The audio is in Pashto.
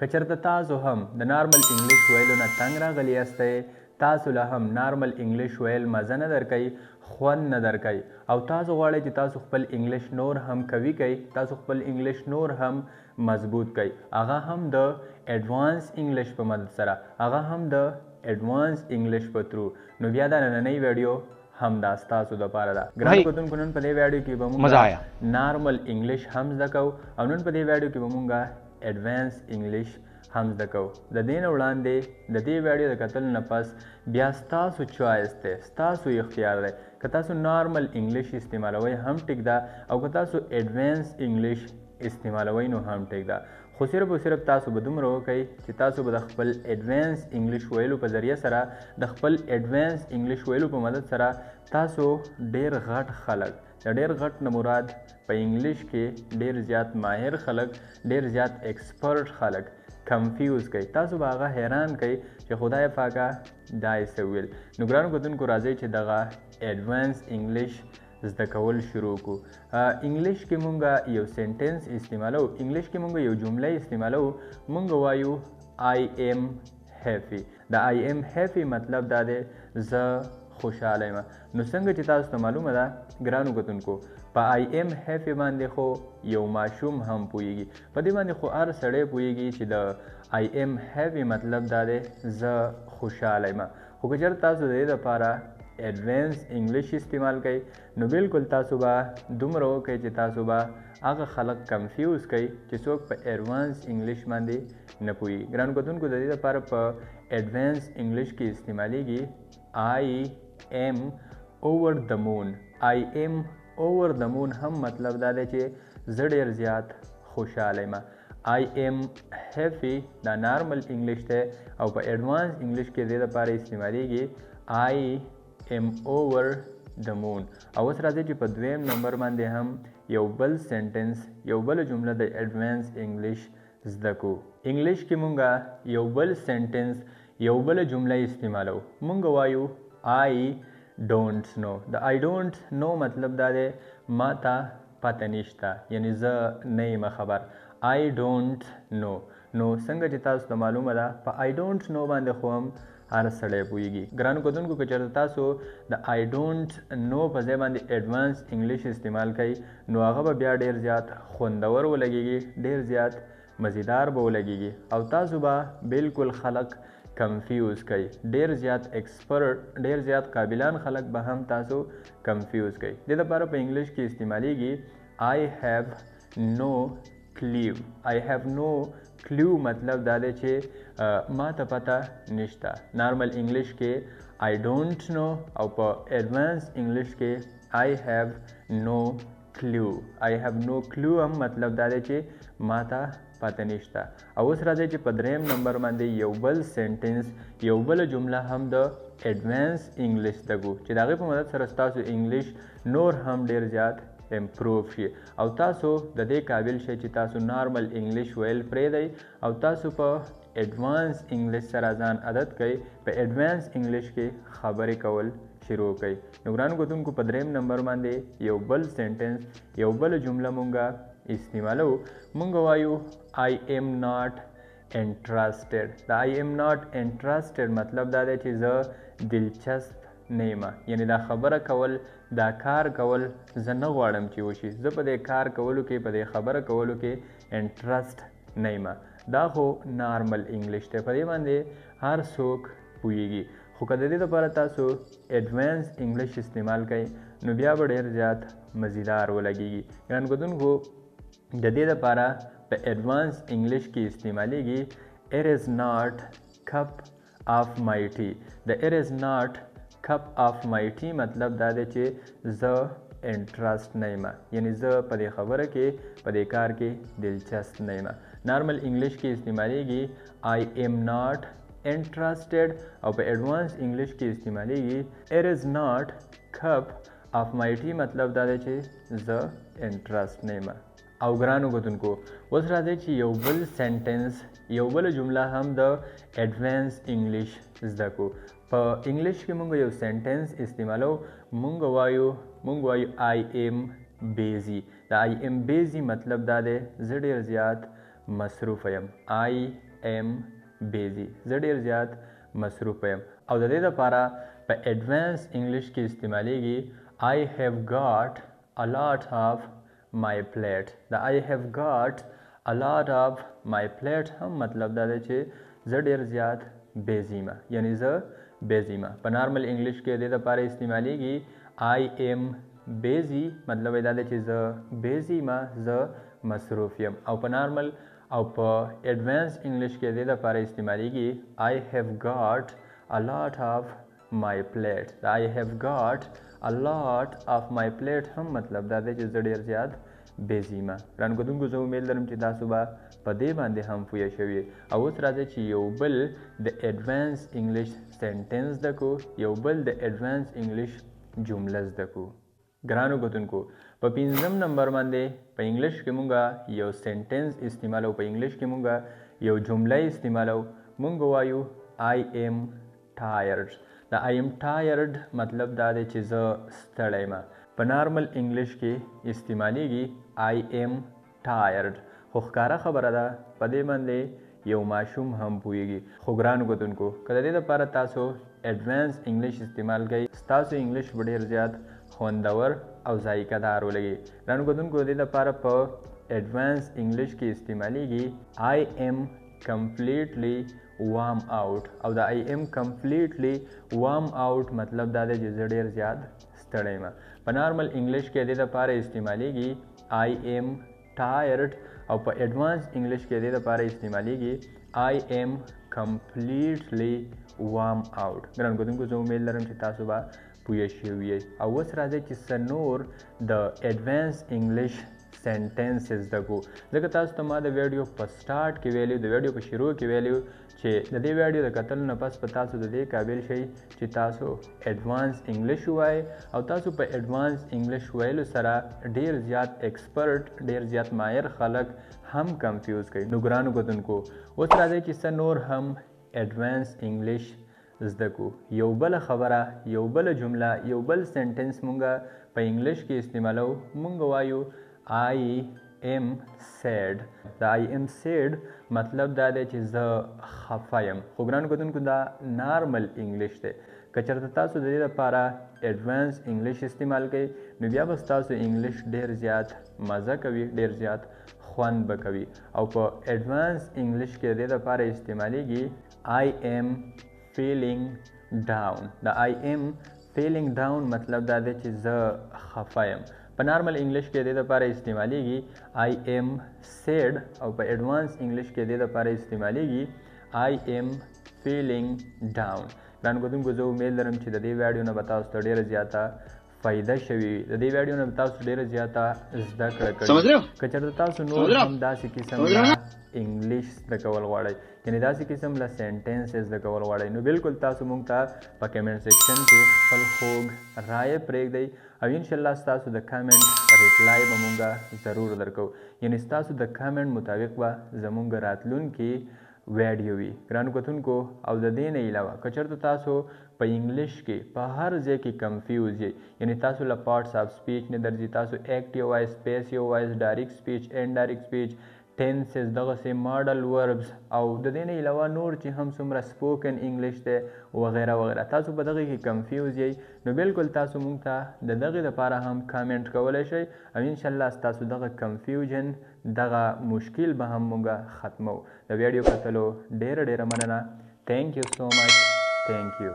که چېرته تاسو هم د نارمل انګلیش ویلو نه تنګ راغلي یاستئ، تاسو له هم نارمل انګلیش ویل مزه نه درکوي، خوند نه درکوي او تاسو غواړئ چې تاسو خپل انګلیش نور هم قوي کړئ، تاسو خپل انګلیش نور هم مضبوط کړئ، هغه هم د ایډوانس انګلیش په مدد سره، هغه هم د ایډوانس انګلیش په ترو، نو بیا دا نننۍ ویډیو هم دا ستاسو دپاره ده. ګرانو کتونکو نن په دې ویډیو کې به موږ نارمل انګلیش هم زده کوو او نن په دې ویډیو کې به موږ ایډوانس انګلیش هم زده کوو. د دې نه وړاندې د دې ویډیو د کتلو نه پس بیا ستاسو چوایس دی، ستاسو اختیار دی، که تاسو نارمل انګلیش استعمالوئ هم ټیک ده او که تاسو ایډوانس انګلیش استعمالوئ نو هم ټیک ده، خو صرف او صرف تاسو به دومره وکئ چې تاسو به د خپل ایډوانس انګلیش ویلو په ذریعه سره، د خپل ایډوانس انګلیش ویلو په مدد سره تاسو ډیر غټ خلک، د ډیر غټ نه مراد په انګلیش کې ډیر زیات ماهر خلک، ډیر زیات ایکسپرټ خلک کنفیوز کوي، تاسو به هغه حیران کوي چې خدای پاکه دا یې څه ویل. نو ګرانو کتونکو راځئ چې دغه ایډوانس انګلیش زده کول شروع کړو. انګلیش کې مونږ یو سینټنس استعمالو، انګلیش کې مونږ یو جمله استعمالو، مونږ وایو I am happy. د I am happy مطلب دا دی زه خوشحاله یم. نو څنګه چې تاسو ته معلومه ده ګرانو کتونکو په I am happy باندې خو یو ماشوم هم پوهیږي، په دې باندې خو هر سړی پوهیږي چې د I am happy مطلب دا دی زه خوشحاله یم. خو که چېرته تاسو د دې دپاره ایډوانس انګلیش استعمال کوئ نو بالکل تاسو به دومره وکئ چې تاسو به هغه خلک کنفیوز کوئ چې څوک په ایډوانس انګلیش باندې نه پوهیږي. ګرانو کتونکو د دې دپاره په ایډوانس انګلیش کې استعمالیږي I am over the moon. I am over the moon هم مطلب دا دی چې زه ډېر زیات خوشحاله یم. I am happy دا نارمل انګلیش دی او په ایډوانس انګلیش کې دې دپاره استعمالیږي I am over the moon. او اوس راځئ چې په دویم نمبر باندې هم یو بل سینټنس، یو بل جمله د ایډوانس انګلیش زده کړو. انګلیش کې مونږ یو بل سینټنس، یو بل جمله استعمالو، مونږ وایو I don't know. د I don't know مطلب دا دی ما ته پته نشته، یعنی زه نه یم خبر. I don't know. نو څنګه چې تاسو ته معلومه ده په I don't know باندې خو هم هر سړی پوهیږي. ګرانو کتونکو که چېرته تاسو د I don't know په ځای باندې ایډوانس انګلیش استعمال کوئ نو هغه به بیا ډېر زیات خوندور ولګیږي، ډېر زیات مزیدار به ولګیږي او تاسو به بالکل خلک کنفیوز کوي، ډیر زیات ایکسپرټ، ډیر زیات قابلان خلک به هم تاسو کنفیوز کوي. دې لپاره په انګلیش کې استعمالیږي I have no clue. I have no clue مطلب دا دی چې ما ته پته نشته. نارمل انګلیش کې I don't know او په ایډوانس انګلیش کې I have no clue. I have no clue هم مطلب دا دی چې ما ته پته نشته. او اوس راځئ چې په دریم نمبر باندې یو بل سینټنس، یو بل جمله هم د ایډوانس انګلیش زده کړو چې د هغې په مدد سره ستاسو انګلیش نور هم ډیر زیات امپروف شي او تاسو د دې قابل شئ چې تاسو نارمل انګلیش ویل پرېږدئ او تاسو په ایډوانس انګلیش سره ځان عادت کړئ، په ایډوانس انګلیش کې خبرې کول شروع کړئ. نو ګرانو کتونکو په دریم نمبر باندې یو بل سینټنس، یو بل جمله مونږ استعمالو، مونږ وایو I am not interested. دا I am not interested مطلب دا دی چې زه دلچسپ نه یم، یعنی دا خبره کول، دا کار کول زه نه غواړم چې وشي، زه په دې کار کولو کې، په دې خبره کولو کې انټرسټ نه یم. دا خو نارمل انګلیش دی، په دې باندې هر څوک پوهیږي. خو که د دې لپاره تاسو ایډوانس انګلیش استعمال کوئ نو بیا به ډېر زیات مزیدار ولګیږي. ګرانو کتونکو د دې لپاره په ایډوانس انګلیش کې استعمالیږي It is not cup of my tea. د It is not cup of my tea مطلب دا دی چې زه انټرسټ نه یم، یعنی زه په دې خبره کې، په دې کار کې دلچسپ نه یم. نارمل انګلیش کې استعمالیږي I am not interested او په ایډوانس انګلیش کې استعمالیږي It is not cup of my tea مطلب دا دی چې زه انټرسټ نه یم. او ګرانو کتونکو اوس راځئ چې یو بل سینټنس، یو بل جمله هم د ایډوانس انګلیش زده کړو. په انګلیش کې مونږ یو سینټنس استعمالو، مونږ وایو I am busy. د I am busy مطلب دا دی زه ډېر زیات مصروفه یم. I am busy. زه ډیر زیات مصروف یم. او د دې لپاره په ایڈوانس انګلیش کې استعمالیږي I have got a lot of my plate. دا I have got a lot of my plate هم مطلب دا دی چې زه ډیر زیات بیزی ما، یعنی زه بیزی ما. په نارمل انګلیش کې د دې لپاره استعمالیږي I am busy مطلب دا دی چې زه بیزی ما، زه مصروف یم. او په نارمل او په ایڈوانس انګلیش کې د دې لپاره استعمالیږي I have got a lot of my plate. دا I have got a lot of my plate هم مطلب دا دی چې زه ډیر زیات بیزی ما. ګرانو کتونکو زه امید لرم چې تاسو به په دې باندې هم پوه شوي. او اوس راځئ چې یو بل د ایڈوانس انګلیش سینټنس زده کړو، یو بل د ایڈوانس انګلیش جمله زده کړو. ګرانو کتونکو په 5م نمبر باندې په انګلیش کې مونږه یو سینټنس استعمالو، په انګلیش کې مونږه یو جمله استعمالو. مونږ وایو I am tired. دا I am tired مطلب دا دی چې زه ستړی یم. په نارمل انګلیش کې استعمالیږي I am tired. خو ښکاره خبره ده په دې باندې یو ماشوم هم پوهیږي. خو ګرانو کتونکو که د دې لپاره تاسو ایڈوانس انګلیش استعمال کوئ، ستاسو انګلیش به ډېر زیات خوندور او ذایقه دار ولګي. ګرانو کتونکو د دې لپاره په ایڈوانس انګلیش کې استعمالیږي I am completely warm out. او دا I am completely warm out مطلب دا دی چې زه ډېر زیات ستړی یم. په نارمل انګلیش کې د دې لپاره استعمالیږي I am tired او په ایڈوانس انګلیش کې د دې لپاره استعمالیږي I am completely warm out. ګرانو کتونکو زه امید لرم چې تاسو به پوه شوي یئ. او اوس راځئ چې څه نور د ایڈوانس انګلیش سینټنسز زده کړو. ځکه تاسو ته ما د ویډیو په سټارټ کې ویلي، د ویډیو په شروع کې ویلي چې د دې ویډیو د کتلو نه پس په تاسو د دې قابل شئ چې تاسو ایڈوانس انګلیش ووایئ او تاسو په ایڈوانس انګلیش ویلو سره ډیر زیات ایکسپرټ، ډیر زیات ماهر خلک هم کنفیوز کوي. نو ګرانو کتونکو اوس راځئ چې څه نور هم ایڈوانس انګلیش زده کړو. یو بله خبره، یو بله جمله، یو بل سینټنس مونږه په انګلیش کې استعمالو. مونږ وایو I am sad. دا I am sad مطلب دا دی چې زه خفه یم. خو ګرانو کتونکو دا نارمل انګلیش دی. که چېرته تاسو د دې لپاره ایڈوانس انګلیش استعمال کوئ نو بیا به ستاسو انګلیش ډېر زیات مزه کوي، ډېر زیات خوند به کوي. او په ایڈوانس انګلیش کې د دې لپاره استعمالیږي I am feeling down. دا I am feeling down مطلب دا دی چې زه خفه یم. په نارمل انګلیش کې د دې لپاره استعمالیږي I am sad او په ایڈوانس انګلیش کې د دې لپاره استعمالیږي I am feeling down. ګرانو کتونکو زه امید لرم چې د دې ویډیو نه به تاسو ته ډېره زیاته فایده شوي وي. د دې ویډیو نه به تاسو ډېره زیاته زده کړه کړې. که چېرته تاسو نور هم داسې قسم له انګلیش زده کول غواړئ، یعنې داسې قسم له سینټنسز زده کول غواړئ، نو بالکل تاسو موږ ته په کمنټ سیکشن کې خپل خوږ رایه پرېږدئ او انشاءالله ستاسو د کمنټ ریپلای به موږ ضرور درکوو. یعنې ستاسو د کمنټ مطابق به زموږ راتلونکي ویډیو وي. ګرانو کتونکو او د دې نه علاوه که چېرته تاسو په انګلیش کې په هر ځای کې کنفیوز یئ، یعنې تاسو له پارټس آف سپیچ نه درځي، تاسو ایکټیو وایس، پیسیو وایس، ډایرکټ سپیچ، انډایرکټ سپیچ، ټینسز، دغسې ماډل وربز او د دې نه علاوه نور چې هم څومره سپوکن انګلیش دی وغیره وغیره، تاسو په دغه کې کنفیوز یئ نو بالکل تاسو موږ ته د دغې لپاره هم کامنټ کولی شئ او انشاءالله ستاسو دغه کنفیوژن، دغه مشکل به هم موږ ختمو. د ویډیو کتلو ډېره ډېره مننه. تھینک یو سو مچ. تھینک یو.